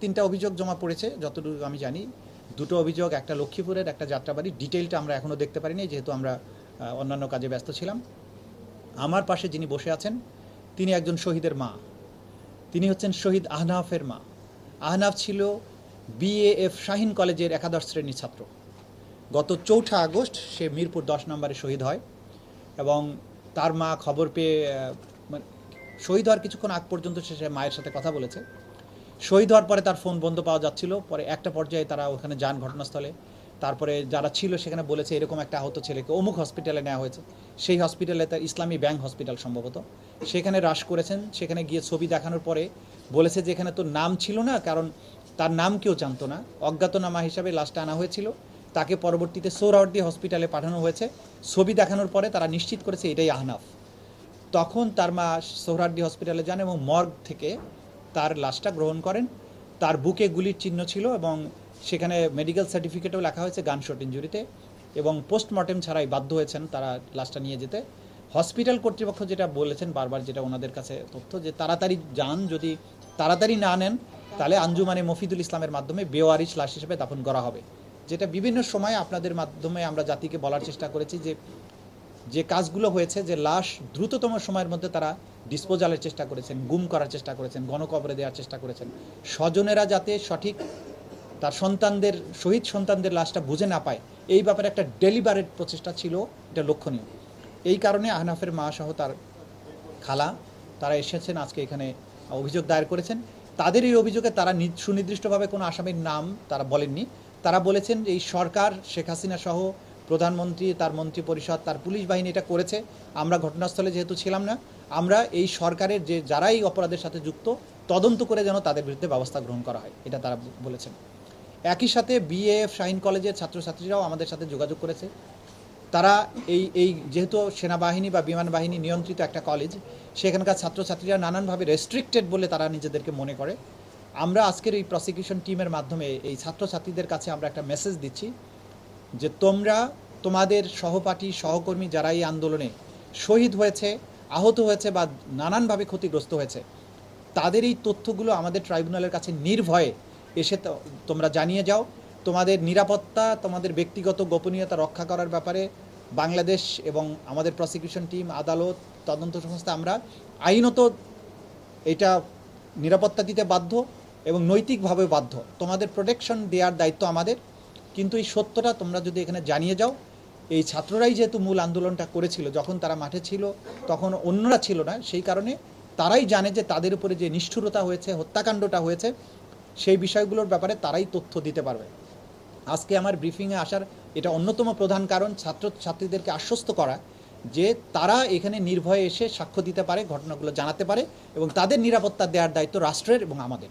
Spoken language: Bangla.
তিনটা অভিযোগ জমা পড়েছে যতটুকু আমি জানি। দুটো অভিযোগ, একটা লক্ষ্মীপুরের, একটা যাত্রাবাড়ি। ডিটেইলটা আমরা এখনও দেখতে পারিনি যেহেতু আমরা অন্যান্য কাজে ব্যস্ত ছিলাম। আমার পাশে যিনি বসে আছেন তিনি একজন শহীদের মা। তিনি হচ্ছেন শহীদ আহনাফের মা। আহনাফ ছিল বিএএফ শাহীন কলেজের একাদশ শ্রেণীর ছাত্র। গত 4 আগস্ট সে মিরপুর 10 নম্বরে শহীদ হয় এবং তার মা খবর পেয়ে শহীদ হওয়ার কিছুক্ষণ আগ পর্যন্ত সে মায়ের সাথে কথা বলেছে। শহীদ হওয়ার পরে তার ফোন বন্ধ পাওয়া যাচ্ছিল। পরে একটা পর্যায়ে তারা ওখানে যান ঘটনাস্থলে। তারপরে যারা ছিল সেখানে বলেছে এরকম একটা আহত ছেলেকে অমুক হসপিটালে নেওয়া হয়েছে। সেই হসপিটালে তার ইসলামী ব্যাংক হসপিটাল সম্ভবত, সেখানে রাশ করেছেন। সেখানে গিয়ে ছবি দেখানোর পরে বলেছে যে এখানে তো নাম ছিল না, কারণ তার নাম কেউ জানতো না। অজ্ঞাতনামা হিসাবে লাশটা আনা হয়েছিল। তাকে পরবর্তীতে সোহরাওয়ার্দী হসপিটালে পাঠানো হয়েছে। ছবি দেখানোর পরে তারা নিশ্চিত করেছে এটাই আহনাফ। তখন তার মা সোহরাওয়ার্দী হসপিটালে যান এবং মর্গ থেকে তার লাশটা গ্রহণ করেন। তার বুকে গুলির চিহ্ন ছিল এবং সেখানে মেডিকেল সার্টিফিকেটও লেখা হয়েছে গানশট ইঞ্জুরিতে, এবং পোস্টমর্টেম ছাড়াই বাধ্য হয়েছেন তারা লাশটা নিয়ে যেতে। হসপিটাল কর্তৃপক্ষ যেটা বলেছেন বারবার, যেটা ওনাদের কাছে তথ্য, যে তাড়াতাড়ি যান, যদি তাড়াতাড়ি না নেন তাহলে আঞ্জুমানে মফিদুল ইসলামের মাধ্যমে বেওয়ারিশ লাশ হিসেবে দাফন করা হবে। যেটা বিভিন্ন সময় আপনাদের মাধ্যমে আমরা জাতিকে বলার চেষ্টা করেছি যে কাজগুলো হয়েছে, যে লাশ দ্রুততম সময়ের মধ্যে তারা ডিসপোজালের চেষ্টা করেছেন, গুম করার চেষ্টা করেছেন, গণকবরে দেওয়ার চেষ্টা করেছেন। স্বজনেরা যাতে সঠিক তার সন্তানদের, শহীদ সন্তানদের লাশটা বুঝে না পায়, এই ব্যাপারে একটা ডেলিবারেট প্রচেষ্টা ছিল, এটা লক্ষণীয়। এই কারণে আহনাফের মা সহ তার খালা তারা এসেছেন আজকে এখানে, অভিযোগ দায়ের করেছেন। তাদের এই অভিযোগে তারা সুনির্দিষ্টভাবে কোনো আসামির নাম তারা বলেননি। তারা বলেছেন এই সরকার, শেখ হাসিনা সহ প্রধানমন্ত্রী, তার মন্ত্রী পরিষদ, তার পুলিশ বাহিনী এটা করেছে। আমরা ঘটনাস্থলে যেহেতু ছিলাম না, আমরা এই সরকারের যে যারা এই অপরাধের সাথে যুক্ত তদন্ত করে যেন তাদের বিরুদ্ধে ব্যবস্থা গ্রহণ করা হয়, এটা তারা বলেছেন। একই সাথে বিএএফ শাহীন কলেজের ছাত্রছাত্রীরাও আমাদের সাথে যোগাযোগ করেছে। তারা এই যেহেতু সেনাবাহিনী বা বিমান বাহিনী নিয়ন্ত্রিত একটা কলেজ, সেখানকার ছাত্রছাত্রীরা নানানভাবে রেস্ট্রিক্টেড বলে তারা নিজেদেরকে মনে করে। আমরা আজকের এই প্রসিকিউশন টিমের মাধ্যমে এই ছাত্রছাত্রীদের কাছে আমরা একটা মেসেজ দিচ্ছি যে তোমরা তোমাদের সহপাঠী সহকর্মী যারা এই আন্দোলনে শহীদ হয়েছে, আহত হয়েছে বা নানানভাবে ক্ষতিগ্রস্ত হয়েছে, তাদের এই তথ্যগুলো আমাদের ট্রাইব্যুনালের কাছে নির্ভয়ে এসে তোমরা জানিয়ে যাও। তোমাদের নিরাপত্তা, তোমাদের ব্যক্তিগত গোপনীয়তা রক্ষা করার ব্যাপারে বাংলাদেশ এবং আমাদের প্রসিকিউশন টিম, আদালত, তদন্ত সংস্থা, আমরা আইনত এটা নিরাপত্তা দিতে বাধ্য এবং নৈতিকভাবে বাধ্য। তোমাদের প্রোটেকশন দেওয়ার দায়িত্ব আমাদের। কিন্তু এই সত্যটা তোমরা যদি এখানে জানিয়ে যাও, এই ছাত্ররাই যেহেতু মূল আন্দোলনটা করেছিল, যখন তারা মাঠে ছিল তখন অন্যরা ছিল না, সেই কারণে তারাই জানে যে তাদের উপরে যে নিষ্ঠুরতা হয়েছে, হত্যাকাণ্ডটা হয়েছে, সেই বিষয়গুলোর ব্যাপারে তারাই তথ্য দিতে পারবে। আজকে আমার ব্রিফিংয়ে আসার এটা অন্যতম প্রধান কারণ, ছাত্রছাত্রীদেরকে আশ্বস্ত করা যে তারা এখানে নির্ভয়ে এসে সাক্ষ্য দিতে পারে, ঘটনাগুলো জানাতে পারে এবং তাদের নিরাপত্তা দেওয়ার দায়িত্ব রাষ্ট্রের এবং আমাদের।